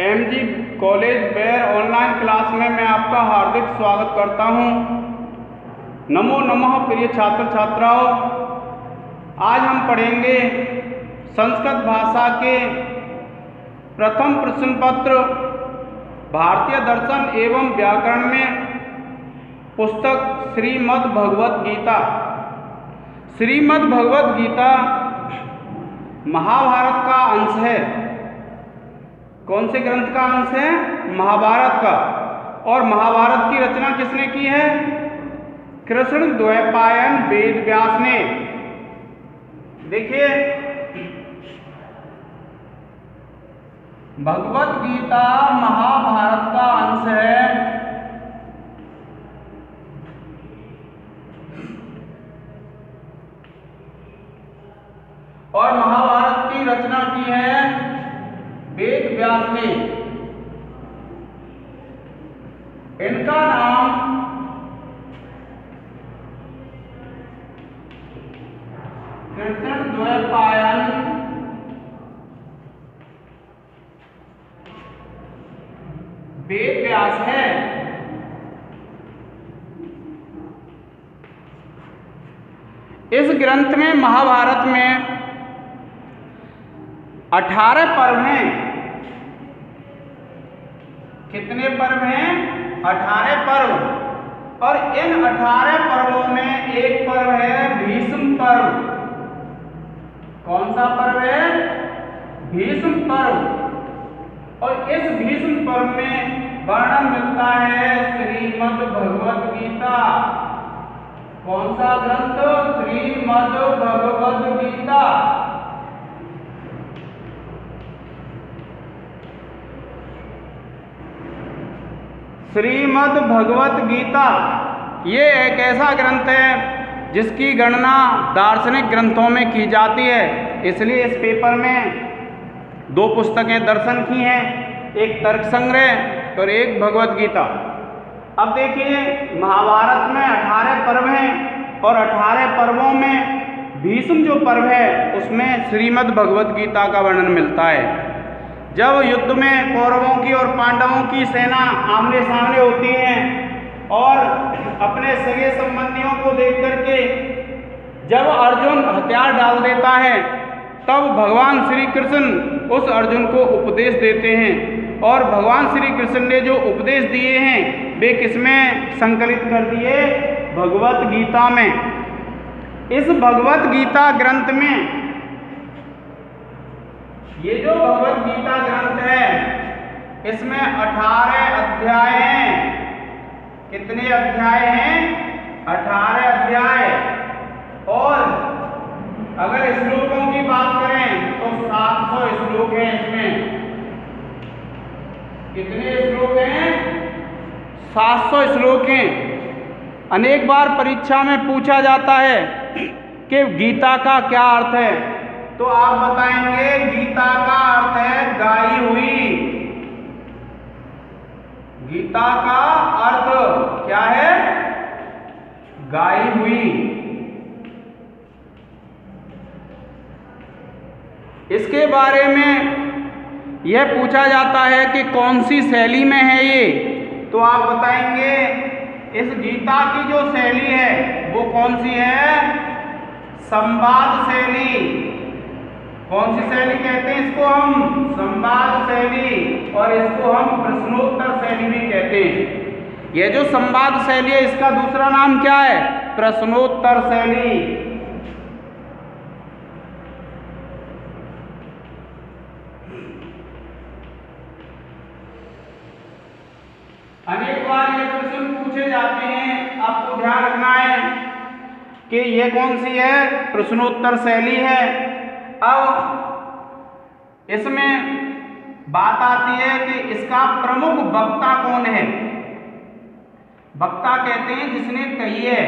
MG college बैर online class में मैं आपका हार्दिक स्वागत करता हूं। नमो नमः प्रिय छात्र छात्राओं, आज हम पढ़ेंगे संस्कृत भाषा के प्रथम प्रश्न पत्र भारतीय दर्शन एवं व्याकरण में पुस्तक श्रीमद् भगवत गीता। श्रीमद् भगवत गीता महाभारत का अंश है। कौन से ग्रंथ का अंश है? महाभारत का। और महाभारत की रचना किसने की है? कृष्ण द्वैपायन वेद व्यास ने। देखिए, भगवत गीता महाभारत का अंश है। और महाभारत की रचना की है वेद व्यास ने। इनका नाम कृष्ण द्वैपायन वेद व्यास है। इस ग्रंथ में, महाभारत में 18 पर्व हैं। कितने पर्व हैं? 18 पर्व। और इन 18 पर्वों में एक पर्व है भीष्म पर्व। कौन सा पर्व है? भीष्म पर्व। और इस भीष्म पर्व में वर्णन मिलता है श्रीमद् भगवत गीता। कौन सा ग्रंथ? श्रीमद् भगवत गीता। श्रीमद् भगवत गीता ये एक ऐसा ग्रंथ है जिसकी गणना दार्शनिक ग्रंथों में की जाती है। इसलिए इस पेपर में 2 पुस्तकें दर्शन की हैं, एक तर्क संग्रह और एक भगवत गीता। अब देखिए, महाभारत में 18 पर्व हैं और 18 पर्वों में भीष्म जो पर्व है उसमें श्रीमद् भगवत गीता का वर्णन मिलता है। जब युद्ध में कौरवों की और पांडवों की सेना आमने सामने होती है और अपने सगे संबंधियों को देख करके जब अर्जुन हथियार डाल देता है, तब भगवान श्री कृष्ण उस अर्जुन को उपदेश देते हैं। और भगवान श्री कृष्ण ने जो उपदेश दिए हैं वे किसमें संकलित कर दिए? भगवत गीता में। इस भगवत गीता ग्रंथ में, ये जो भगवत गीता ग्रंथ है इसमें 18 अध्याय हैं। कितने अध्याय हैं? 18 अध्याय। और अगर श्लोकों की बात करें तो 700 श्लोक हैं इसमें। कितने श्लोक हैं? 700 श्लोक हैं। अनेक बार परीक्षा में पूछा जाता है कि गीता का क्या अर्थ है, तो आप बताएंगे गीता का अर्थ है गाई हुई। गीता का अर्थ क्या है? गाई हुई। इसके बारे में यह पूछा जाता है कि कौन सी शैली में है ये, तो आप बताएंगे इस गीता की जो शैली है वो कौन सी है? संवाद शैली। कौन सी शैली कहते हैं इसको? हम संवाद शैली। और इसको हम प्रश्नोत्तर शैली भी कहते हैं। यह जो संवाद शैली है इसका दूसरा नाम क्या है? प्रश्नोत्तर शैली। अनेक बार ये प्रश्न पूछे जाते हैं, आपको ध्यान रखना है कि ये कौन सी है? प्रश्नोत्तर शैली है। अब इसमें बात आती है कि इसका प्रमुख वक्ता कौन है? वक्ता कहते हैं जिसने कही है।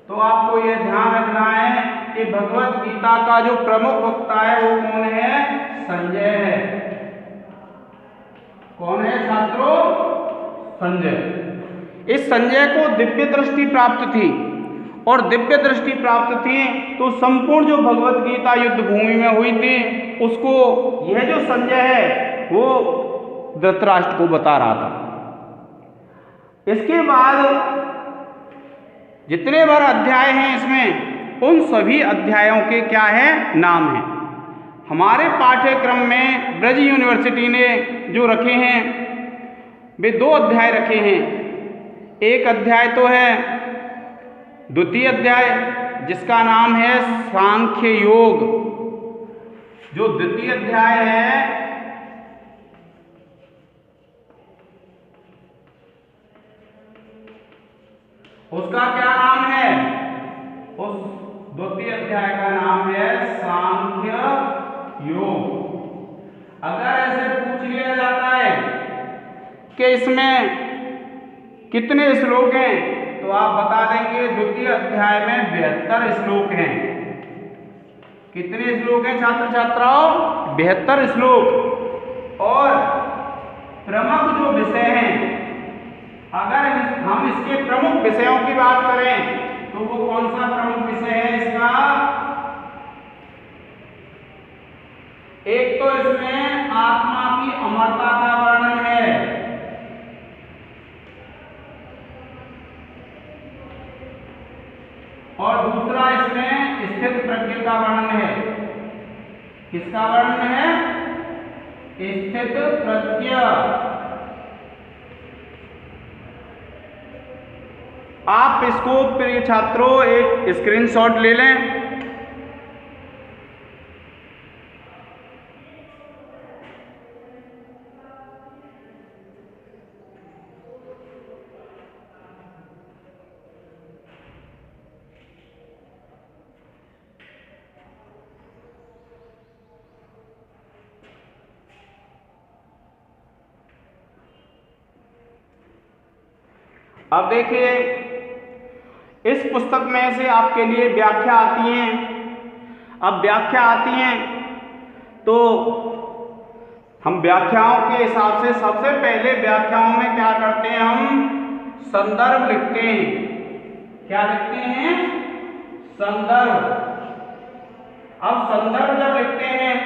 तो आपको यह ध्यान रखना है कि भगवत गीता का जो प्रमुख वक्ता है वो कौन है? संजय है। कौन है छात्रों? संजय। इस संजय को दिव्य दृष्टि प्राप्त थी और दिव्य दृष्टि प्राप्त थी तो संपूर्ण जो भगवत गीता युद्ध भूमि में हुई थी उसको यह जो संजय है वो धृतराष्ट्र को बता रहा था। इसके बाद जितने बार अध्याय हैं इसमें, उन सभी अध्यायों के क्या है, नाम हैं। हमारे पाठ्यक्रम में ब्रज यूनिवर्सिटी ने जो रखे हैं वे 2 अध्याय रखे हैं। एक अध्याय तो है द्वितीय अध्याय, जिसका नाम है सांख्य योग। जो द्वितीय अध्याय है उसका क्या नाम है, उस द्वितीय अध्याय का नाम है सांख्य योग। अगर ऐसे पूछ लिया जाता है कि इसमें कितने श्लोक हैं, तो आप बता देंगे द्वितीय अध्याय में 72 श्लोक हैं। कितने श्लोक हैं छात्र छात्राओं, 72 श्लोक। और प्रमुख जो विषय हैं, अगर हम इसके प्रमुख विषयों की बात करें तो वो कौन सा प्रमुख विषय है इसका, एक तो इसमें आत्मा की अमरता का वर्णन है, और दूसरा इसमें स्थित प्रज्ञ का वर्णन है। किसका वर्णन है, स्थित प्रज्ञ। आप इसको प्रिय छात्रों एक स्क्रीनशॉट ले लें। अब देखिए, इस पुस्तक में से आपके लिए व्याख्या आती हैं। अब व्याख्या आती हैं तो हम व्याख्याओं के हिसाब से सबसे पहले व्याख्याओं में क्या करते हैं, हम संदर्भ लिखते हैं। क्या लिखते हैं, संदर्भ। अब संदर्भ जब लिखते हैं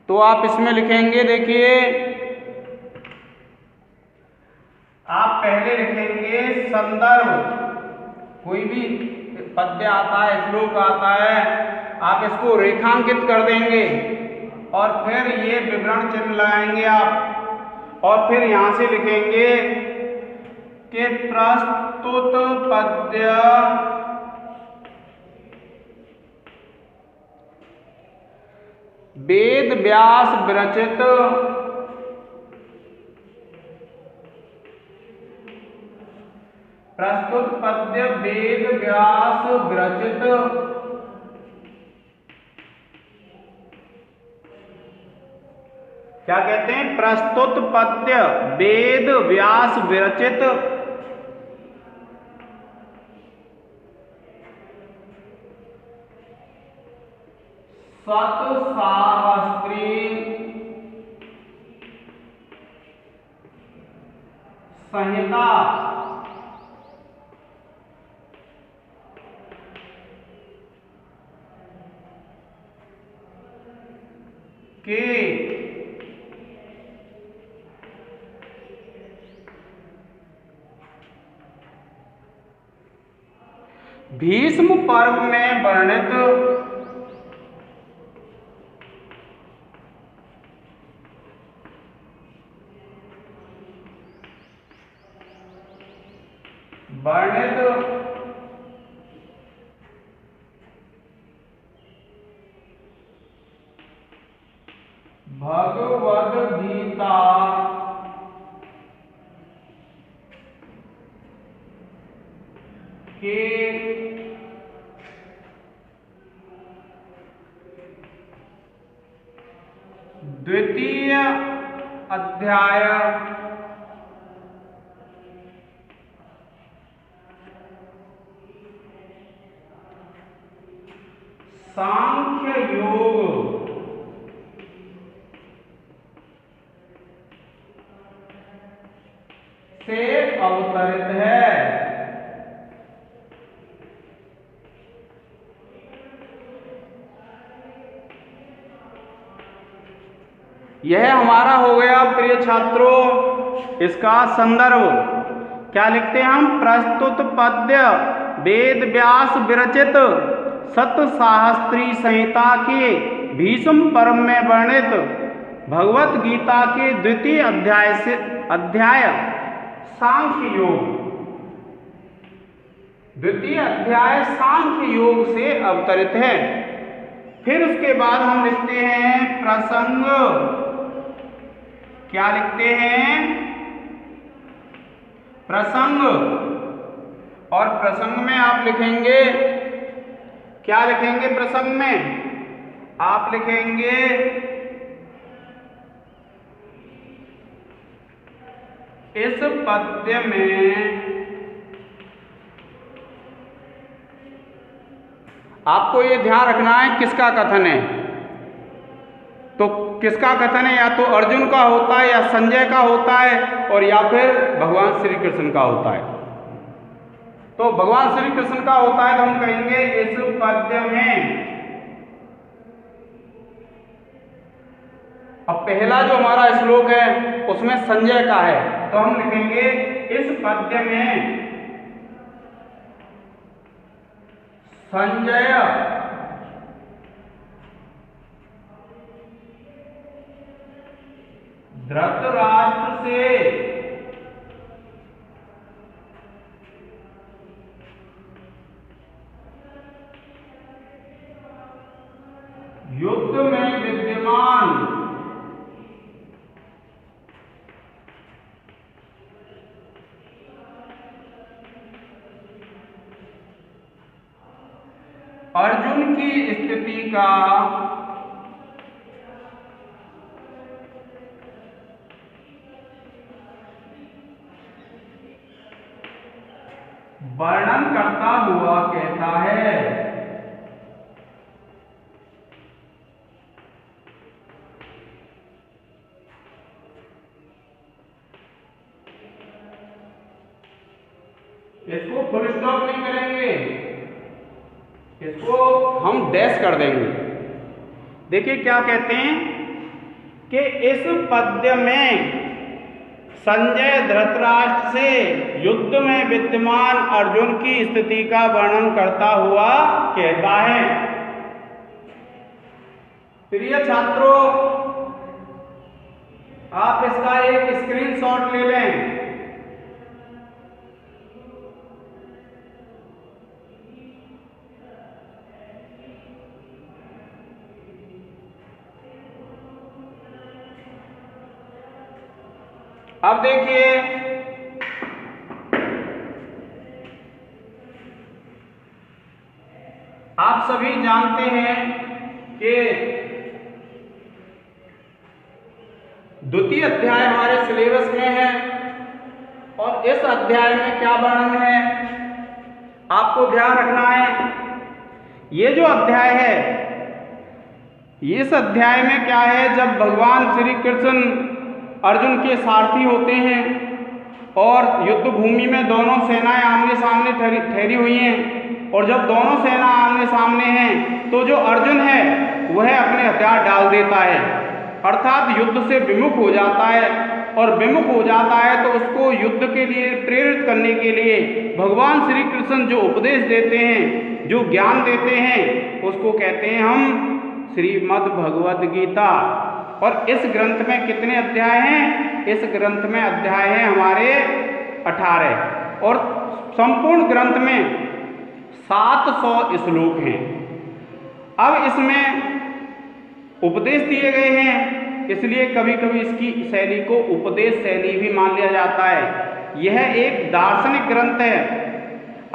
तो आप इसमें लिखेंगे, देखिए आप पहले लिखेंगे संदर्भ। कोई भी पद्य आता है, श्लोक आता है, आप इसको रेखांकित कर देंगे और फिर ये विवरण चिन्ह लगाएंगे आप, और फिर यहां से लिखेंगे कि प्रस्तुत पद्य वेद व्यास विरचित प्रस्तुत पद्य वेद व्यास विरचित क्या कहते हैं, प्रस्तुत पद्य वेद व्यास विरचित सतशास्त्री संहिता के भीष्म पर्व में वर्णित भगवद गीता के द्वितीय अध्याय सांख्य योग से अवतरित है। यह हमारा हो गया प्रिय छात्रों इसका संदर्भ। क्या लिखते हैं हम? प्रस्तुत पद्य वेद व्यास विरचित सत शास्त्री संहिता के भीष्म पर्व में वर्णित भगवत गीता के द्वितीय अध्याय सांख्य योग, द्वितीय अध्याय सांख्य योग से अवतरित है। फिर उसके बाद हम लिखते हैं प्रसंग। क्या लिखते हैं? प्रसंग। और प्रसंग में आप लिखेंगे, क्या लिखेंगे प्रसंग में? आप लिखेंगे इस पद्य में आपको ये ध्यान रखना है किसका कथन है। तो किसका कथन है? या तो अर्जुन का होता है या संजय का होता है और या फिर भगवान श्री कृष्ण का होता है। तो भगवान श्री कृष्ण का होता है तो हम कहेंगे इस पद्य में। अब पहला जो हमारा श्लोक है उसमें संजय का है तो हम लिखेंगे इस पद्य में संजय धृतराष्ट्र से युद्ध में विद्यमान अर्जुन की स्थिति का वर्णन करता हुआ कहता है। इसको फुल स्टॉप नहीं करेंगे, इसको हम डैश कर देंगे। देखिए क्या कहते हैं कि इस पद्य में संजय धृतराष्ट्र से युद्ध में विद्यमान अर्जुन की स्थिति का वर्णन करता हुआ कहता है। प्रिय छात्रों, आप इसका एक स्क्रीनशॉट ले लें। अब देखिए आप सभी जानते हैं कि द्वितीय अध्याय हमारे सिलेबस में है और इस अध्याय में क्या वर्णन है आपको ध्यान रखना है। ये जो अध्याय है, इस अध्याय में क्या है, जब भगवान श्री कृष्ण अर्जुन के सारथी होते हैं और युद्ध भूमि में दोनों सेनाएं आमने सामने ठहरी हुई हैं और जब दोनों सेना आमने सामने हैं तो जो अर्जुन है वह अपने हथियार डाल देता है, अर्थात युद्ध से विमुख हो जाता है। और विमुख हो जाता है तो उसको युद्ध के लिए प्रेरित करने के लिए भगवान श्री कृष्ण जो उपदेश देते हैं, जो ज्ञान देते हैं, उसको कहते हैं हम श्रीमद् भगवद गीता। और इस ग्रंथ में कितने अध्याय हैं? इस ग्रंथ में अध्याय हैं हमारे 18 और संपूर्ण ग्रंथ में 700 श्लोक हैं। अब इसमें उपदेश दिए गए हैं, इसलिए कभी कभी इसकी शैली को उपदेश शैली भी मान लिया जाता है। यह एक दार्शनिक ग्रंथ है।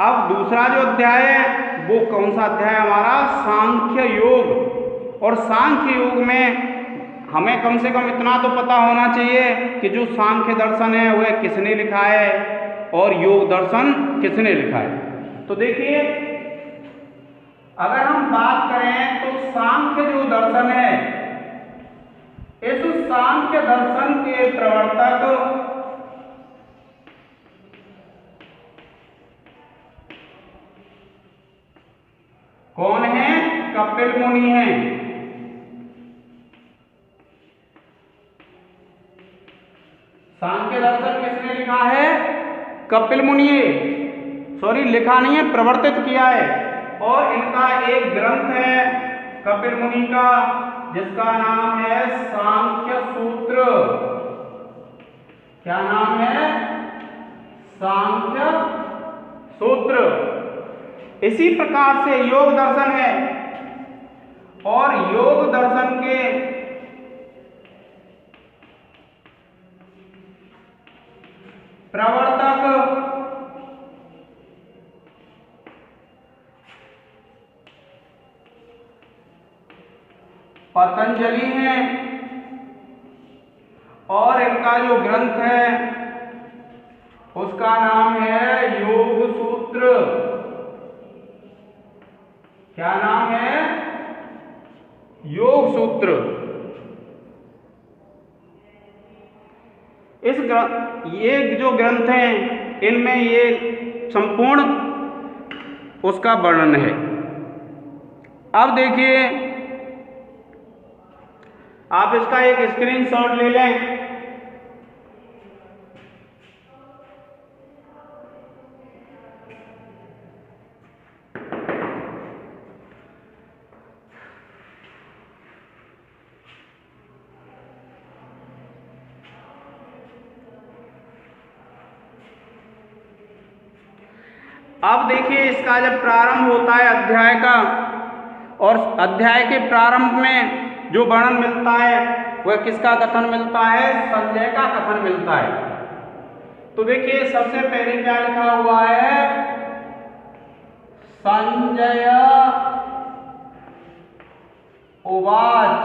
अब दूसरा जो अध्याय है वो कौन सा अध्याय हमारा? सांख्य योग। और सांख्य योग में हमें कम से कम इतना तो पता होना चाहिए कि जो सांख्य दर्शन है वह किसने लिखा है और योग दर्शन किसने लिखा है। तो देखिए अगर हम बात करें तो सांख्य जो दर्शन है, इस सांख्य दर्शन के प्रवर्तक कौन है? कपिल मुनि हैं। लिखा है कपिल मुनि, सॉरी लिखा नहीं है, प्रवर्तित किया है। और इनका एक ग्रंथ है कपिल मुनि का जिसका नाम है सांख्य सूत्र। क्या नाम है? सांख्य सूत्र। इसी प्रकार से योग दर्शन है और योग दर्शन के प्रवर्तक पतंजलि हैं और इनका जो ग्रंथ है उसका नाम है योग सूत्र। क्या नाम है? योग सूत्र। ये जो ग्रंथ हैं इनमें ये संपूर्ण उसका वर्णन है। अब देखिए, आप इसका एक स्क्रीनशॉट ले लें। अब देखिए, इसका जब प्रारंभ होता है अध्याय का, और अध्याय के प्रारंभ में जो वर्णन मिलता है वह किसका कथन मिलता है? संजय का कथन मिलता है। तो देखिए, सबसे पहले क्या लिखा हुआ है? संजय उवाच।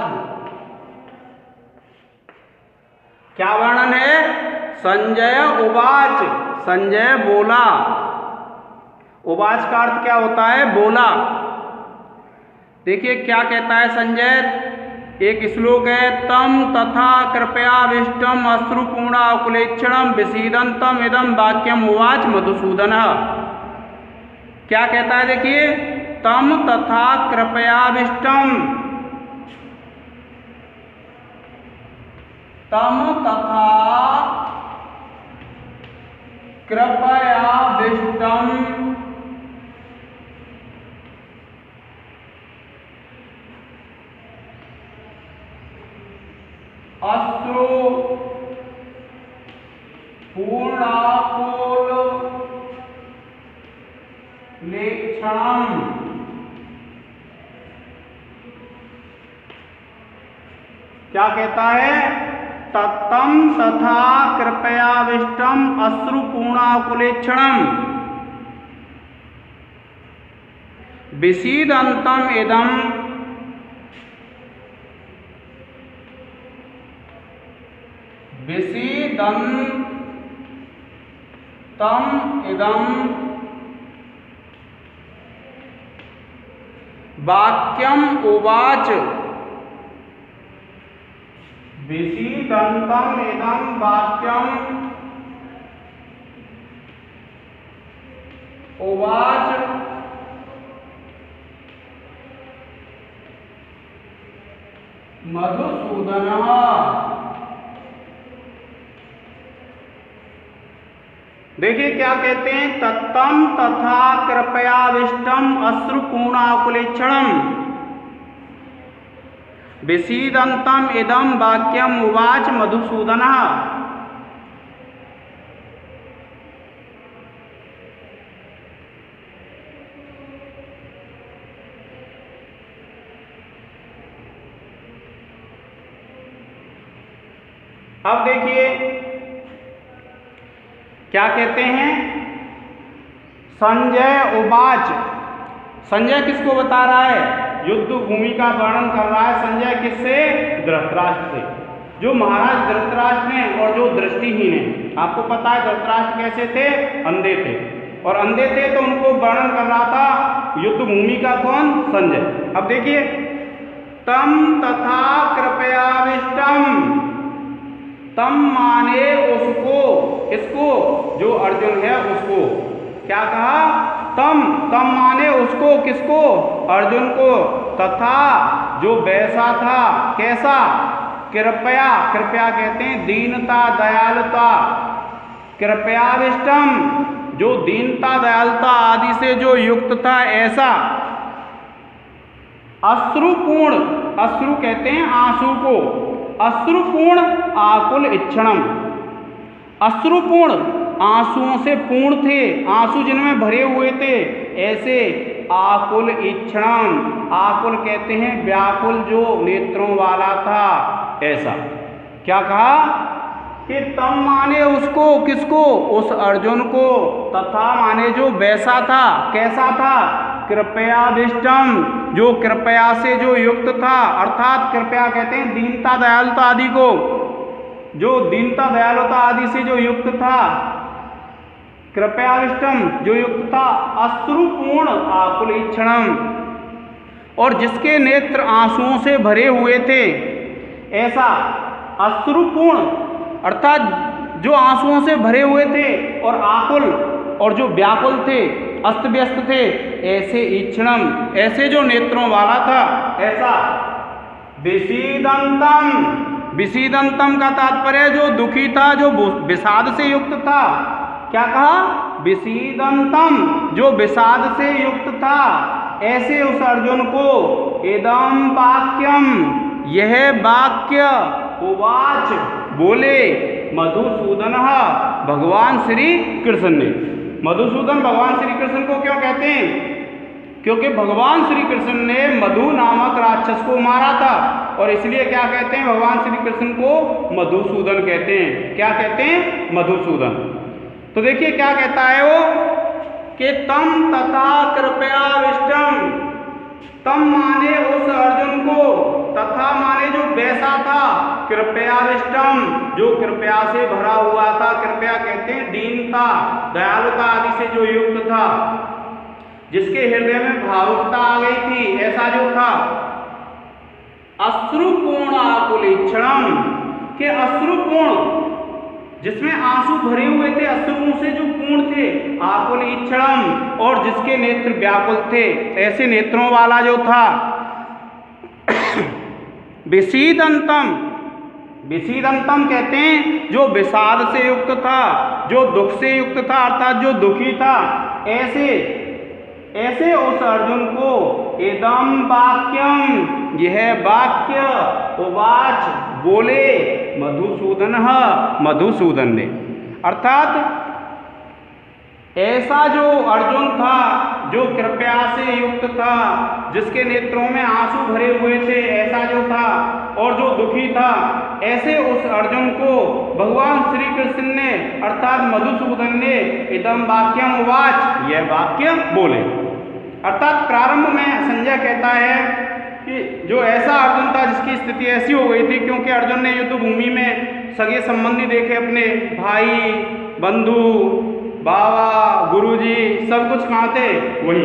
क्या वर्णन है? संजय उवाच, संजय बोला। उवाच का अर्थ क्या होता है? बोला। देखिए क्या कहता है संजय, एक श्लोक है, तम तथा कृपयाविष्टम अश्रुपूर्णाकुलेक्षणम विसीदंतम इदम वाक्यम उवाच मधुसूदन। क्या कहता है? देखिए, तम तथा कृपयाविष्टम, तम तथा कृपयाविष्टम अश्रु पूर्णाकुल लेक्षणम। क्या कहता है? तत्तम तथा कृपयाविष्टम अश्रुपूर्णाकुलेक्षणम विसीदंतम इदम विसीदंतम इदम वाक्यम उवाच, विसीदंतम इदम वाक्यम उवाच मधुसूदनः। देखिए क्या कहते हैं? तत्तम तथा कृपयाविष्टम अश्रुपूर्णाकुलेक्षणम विसीदंतम इदम वाक्यम उवाच मधुसूदनः। अब देखिए क्या कहते हैं? संजय उवाच। संजय किसको बता रहा है? युद्ध भूमि का वर्णन कर रहा है संजय। किससे? धृतराष्ट्र से। जो महाराज धृतराष्ट्र हैं और जो दृष्टिहीन हैं। आपको पता है धृतराष्ट्र कैसे थे? अंधे थे, और अंधे थे तो उनको वर्णन कर रहा था युद्ध भूमि का कौन? संजय। अब देखिए, तम तथा कृपयाविष्टम, तम माने उसको, किसको? जो अर्जुन है उसको। क्या कहा? तम, तम माने उसको, किसको? अर्जुन को। तथा जो वैसा था, कैसा? कृपया, कृपया कहते हैं दीनता, दयालुता, कृपयाविष्टम, जो दीनता दयालुता आदि से जो युक्त था ऐसा, अश्रुपूर्ण, अश्रु कहते हैं आंसू को, अश्रुपूर्ण आकुल इच्छणम, अश्रुपूर्ण आंसुओं से पूर्ण थे, आंसू जिनमें भरे हुए थे, ऐसे आकुल इच्छणम, आकुल कहते हैं व्याकुल जो नेत्रों वाला था, ऐसा। क्या कहा कि तम माने उसको, किसको, उस अर्जुन को, तथा माने जो वैसा था, कैसा था, कृपयाविष्टम, जो कृपया से जो युक्त था, अर्थात कृपया कहते हैं दीनता दयालुता आदि को, जो दीनता दयालुता आदि से जो युक्त था, कृपयाविष्टम जो युक्त था, अश्रुपूर्ण आकुल इच्छणम, और जिसके नेत्र आंसुओं से भरे हुए थे, ऐसा अश्रुपूर्ण अर्थात जो आंसुओं से भरे हुए थे और आकुल और जो व्याकुल थे, अस्त व्यस्त थे, ऐसे इच्छणम, ऐसे जो नेत्रों वाला था, ऐसा विषीदंतम, विषीदंतम का तात्पर्य जो दुखी था, जो विषाद से युक्त था। क्या कहा, विषीदंतम, जो विषाद से युक्त था, ऐसे उस अर्जुन को इदम वाक्यम, यह वाक्य उवाच बोले मधुसूदन, भगवान श्री कृष्ण ने। मधुसूदन भगवान श्री कृष्ण को क्यों कहते हैं, क्योंकि भगवान श्री कृष्ण ने मधु नामक राक्षस को मारा था, और इसलिए क्या कहते हैं, भगवान श्री कृष्ण को मधुसूदन कहते हैं। क्या कहते हैं, मधुसूदन। तो देखिए क्या कहता है वो, कि तम तथा कृपयाविष्टम, तम माने उस अर्जुन को, तथा माने जो वैसा था, कृपयाविष्टम जो कृपया से भरा हुआ था, कृपया कहते हैं दीनता दयालुता आदि से जो युक्त था, जिसके हृदय में भावुकता आ गई थी, ऐसा जो था। अश्रुपूर्ण आकुल इच्छणम, के अश्रुपूर्ण जिसमें आंसू भरे हुए थे, अश्रुओं से जो पूर्ण थे, आकुल इच्छणम, और जिसके नेत्र व्याकुल थे, ऐसे नेत्रों वाला जो था। विषीदंतम, विषीदंतम कहते हैं जो विषाद से युक्त था, जो दुख से युक्त था, अर्थात जो दुखी था, ऐसे ऐसे उस अर्जुन को इदम वाक्यम, यह वाक्य उवाच बोले मधुसूदन, मधुसूदन ने। अर्थात ऐसा जो अर्जुन था, जो कृपया से युक्त था, जिसके नेत्रों में आंसू भरे हुए थे, ऐसा जो था, और जो दुखी था, ऐसे उस अर्जुन को भगवान श्री कृष्ण ने अर्थात मधुसूदन ने इदम वाक्यम उवाच, यह वाक्य बोले। अर्थात प्रारंभ में संजय कहता है कि जो ऐसा अर्जुन था जिसकी स्थिति ऐसी हो गई थी, क्योंकि अर्जुन ने युद्ध भूमि में सगे संबंधी देखे, अपने भाई बंधु बाबा गुरुजी सब कुछ कहाँ थे, वही।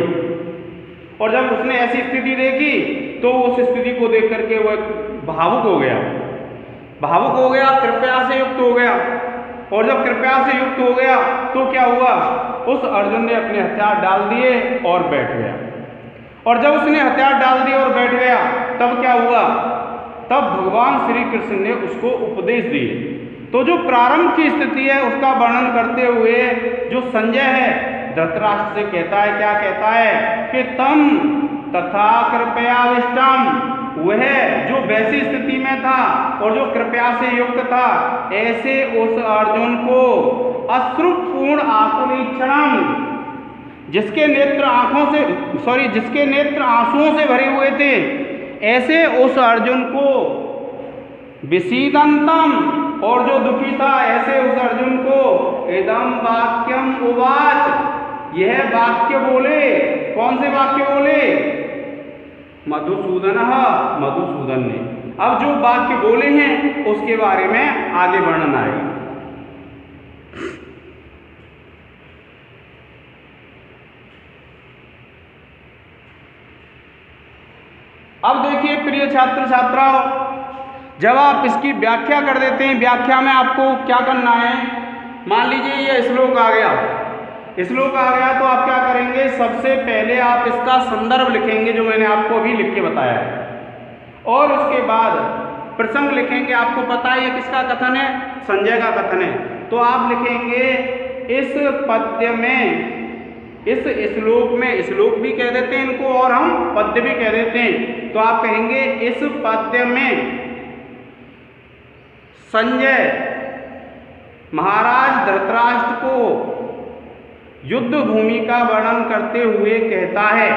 और जब उसने ऐसी स्थिति देखी तो उस स्थिति को देख करके वो भावुक हो गया, भावुक हो गया, कृपया से युक्त हो गया। और जब कृपया से युक्त हो गया तो क्या हुआ, उस अर्जुन ने अपने हथियार डाल दिए और बैठ गया। और जब उसने हथियार डाल दिए और बैठ गया, तब क्या हुआ, तब भगवान श्री कृष्ण ने उसको उपदेश दिए। तो जो प्रारंभ की स्थिति है उसका वर्णन करते हुए जो संजय है धृतराष्ट्र से कहता है, क्या कहता है, कि तम तथा कृपयाविष्टम, वह जो वैसी स्थिति में था और जो कृपया से युक्त था, ऐसे उस अर्जुन को अश्रुपूर्ण आकुल इच्छणम, जिसके नेत्र जिसके नेत्र आंसुओं से भरे हुए थे, ऐसे उस अर्जुन को विषीदंतम, और जो दुखी था, ऐसे उस अर्जुन को इदम वाक्यम उवाच, यह वाक्य बोले। कौन से वाक्य बोले, मधुसूदन, मधुसूदन ने। अब जो वाक्य बोले हैं उसके बारे में आगे वर्णन आएगा। अब देखिए प्रिय छात्र छात्राओं, जब आप इसकी व्याख्या कर देते हैं, व्याख्या में आपको क्या करना है, मान लीजिए ये श्लोक आ गया, श्लोक आ गया तो आप क्या करेंगे, सबसे पहले आप इसका संदर्भ लिखेंगे जो मैंने आपको अभी लिख के बताया है, और उसके बाद प्रसंग लिखेंगे। आपको पता है ये किसका कथन है, संजय का कथन है। तो आप लिखेंगे इस पद्य में, इस श्लोक में, श्लोक भी कह देते हैं इनको और हम पद्य भी कह देते हैं, तो आप कहेंगे इस पद्य में संजय महाराज धृतराष्ट्र को युद्ध भूमि का वर्णन करते हुए कहता है।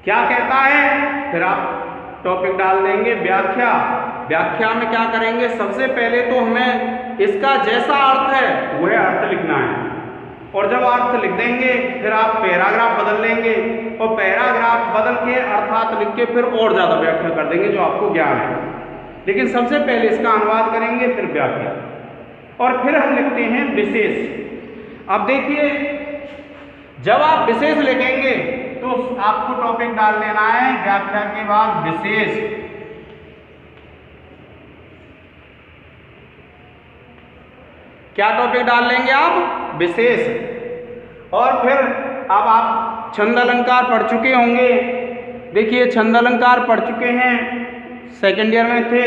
क्या कहता है? फिर आप टॉपिक डाल देंगे व्याख्या। व्याख्या में क्या करेंगे? सबसे पहले तो हमें इसका जैसा अर्थ है वह अर्थ लिखना है, और जब अर्थ लिख देंगे फिर आप पैराग्राफ बदल लेंगे, और पैराग्राफ बदल के अर्थात लिख के फिर और ज़्यादा व्याख्या कर देंगे जो आपको ज्ञान है। लेकिन सबसे पहले इसका अनुवाद करेंगे, फिर व्याख्या, और फिर हम लिखते हैं विशेष। अब देखिए, जब आप विशेष लिखेंगे तो आपको टॉपिक डाल लेना है व्याख्या के बाद विशेष। क्या टॉपिक डाल लेंगे आप? विशेष। और फिर अब आप छंद अलंकार पढ़ चुके होंगे। देखिए, छंद अलंकार पढ़ चुके हैं, सेकेंड ईयर में थे,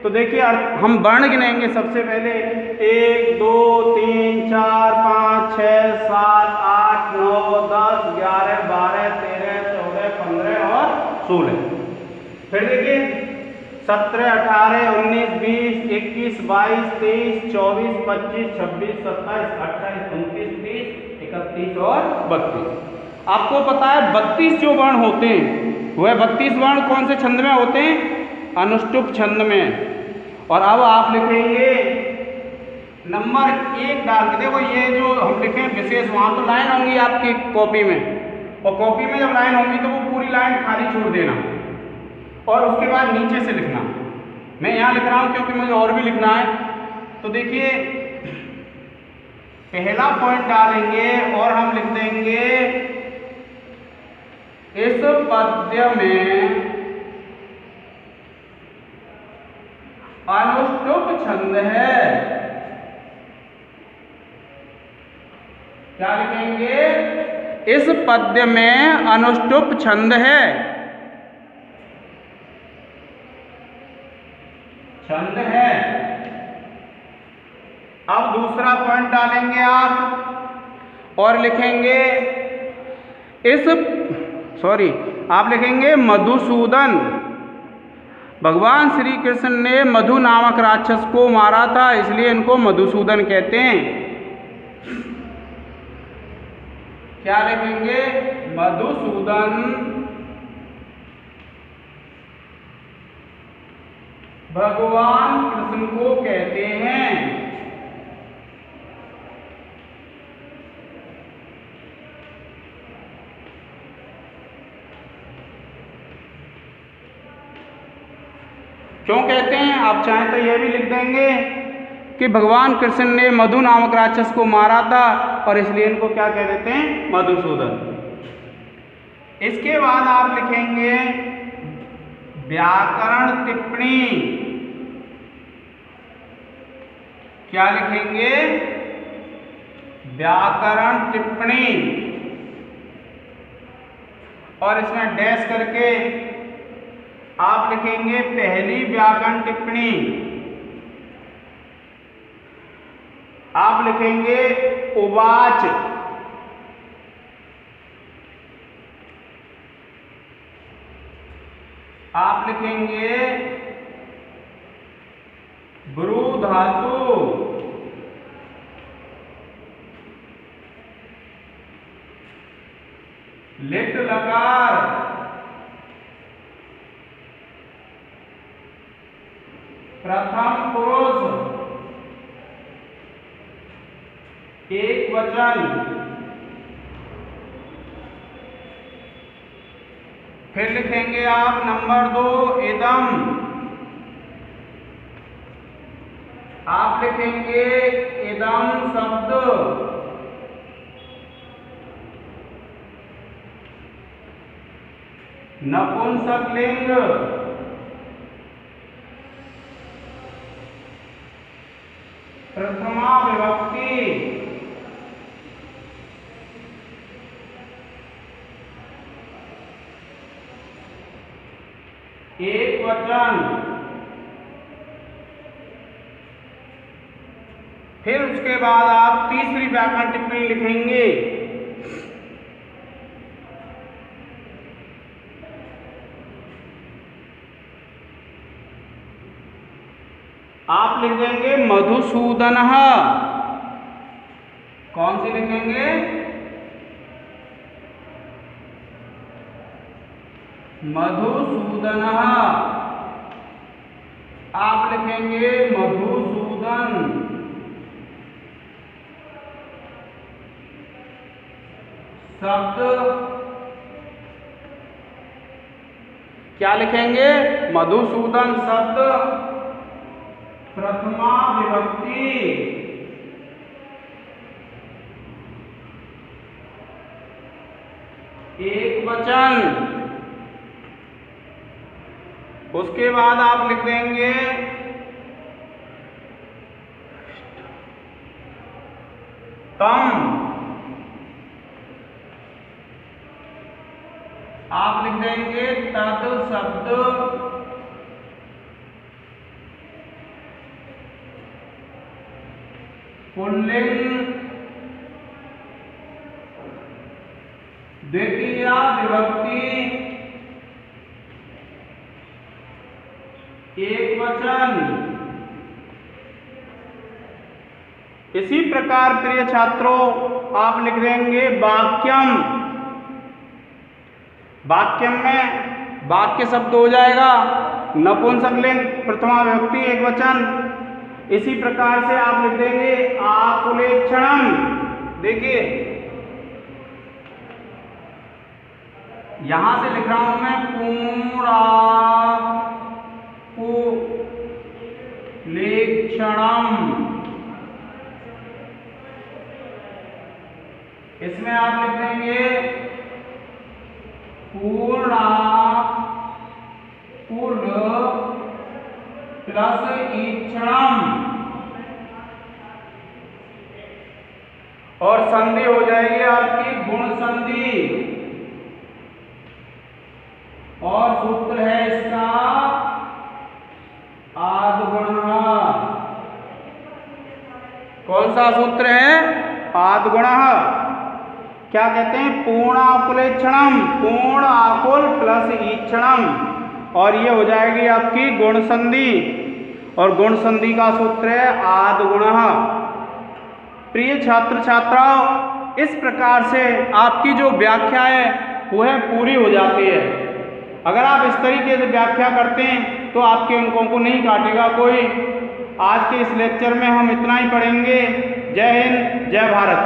तो देखिए हम वर्ण गिनेंगे सबसे पहले 1 2 3 4 5 6 7 8 9 10 11 12 13 14 15 और 16। फिर देखिए 17 18 19 20 21 22 23 24 25 26 27 28 29 30 31 और 32। आपको पता है 32 जो वर्ण होते हैं वह 32 वर्ण कौन से छंद में होते हैं? अनुष्टुप छंद में। और अब आप लिखेंगे नंबर 1 डाल के। देखो ये जो हम लिखें विशेष, वहाँ तो लाइन होंगी आपकी कॉपी में, और कॉपी में जब लाइन होंगी तो वो पूरी लाइन खाली छोड़ देना, और उसके बाद नीचे से लिखना। मैं यहाँ लिख रहा हूँ क्योंकि मुझे और भी लिखना है। तो देखिए पहला पॉइंट डालेंगे और हम लिख देंगे इस पद्य में अनुष्टुप छंद है। क्या लिखेंगे? इस पद्य में अनुष्टुप छंद है। छंद है। अब दूसरा पॉइंट डालेंगे आप और लिखेंगे आप लिखेंगे मधुसूदन। भगवान श्री कृष्ण ने मधु नामक राक्षस को मारा था, इसलिए इनको मधुसूदन कहते हैं। क्या लिखेंगे? मधुसूदन भगवान कृष्ण को कहते हैं। क्यों कहते हैं? आप चाहें तो यह भी लिख देंगे कि भगवान कृष्ण ने मधु नामक राक्षस को मारा था और इसलिए इनको क्या कह देते हैं? मधुसूदन। इसके बाद आप लिखेंगे व्याकरण टिप्पणी। क्या लिखेंगे? व्याकरण टिप्पणी, और इसमें डैश करके आप लिखेंगे पहली व्याकरण टिप्पणी। आप लिखेंगे उवाच। आप लिखेंगे ब्रू धातु। लिट लकार। प्रथम पुरुष एक वचन। फिर लिखेंगे आप नंबर 2 इदम। आप लिखेंगे इदम शब्द। नपुंसकलिंग। प्रथमा विभक्ति। एक वचन। फिर उसके बाद आप तीसरी व्याकरण टिप्पणी लिखेंगे। आप लिख देंगे मधुसूदनः। कौन सी लिखेंगे? मधुसूदनः। आप लिखेंगे मधुसूदन। शब्द क्या लिखेंगे? मधुसूदन शब्द प्रथमा विभक्ति एक वचन। उसके बाद आप लिख देंगे तम। आप लिख देंगे तद शब्द पुल्लिंग द्वितीया विभक्ति एक वचन। इसी प्रकार प्रिय छात्रों आप लिख देंगे वाक्यम। वाक्यम में वाक्य शब्द हो जाएगा नपुंसकलिंग प्रथमा विभक्ति एक वचन। इसी प्रकार से आप लिख देंगे आकुलेक्षणम। देखिए यहां से लिख रहा हूं मैं पूर्णाकुलेक्षणम। इसमें आप लिख देंगे पूर्णाकुल प्लस ईक्षणम और संधि हो जाएगी आपकी गुण संधि। और सूत्र है इसका आद्गुणः। कौन सा सूत्र है? आद्गुणः। क्या कहते हैं? पूर्णाकुलेक्षणम, पूर्ण आकुल प्लस ईक्षणम और ये हो जाएगी आपकी गुण संधि और गुण संधि का सूत्र है आद्गुणः। प्रिय छात्र छात्राओं इस प्रकार से आपकी जो व्याख्या है वह पूरी हो जाती है। अगर आप इस तरीके से व्याख्या करते हैं तो आपके अंकों को नहीं काटेगा कोई। आज के इस लेक्चर में हम इतना ही पढ़ेंगे। जय हिंद, जय भारत।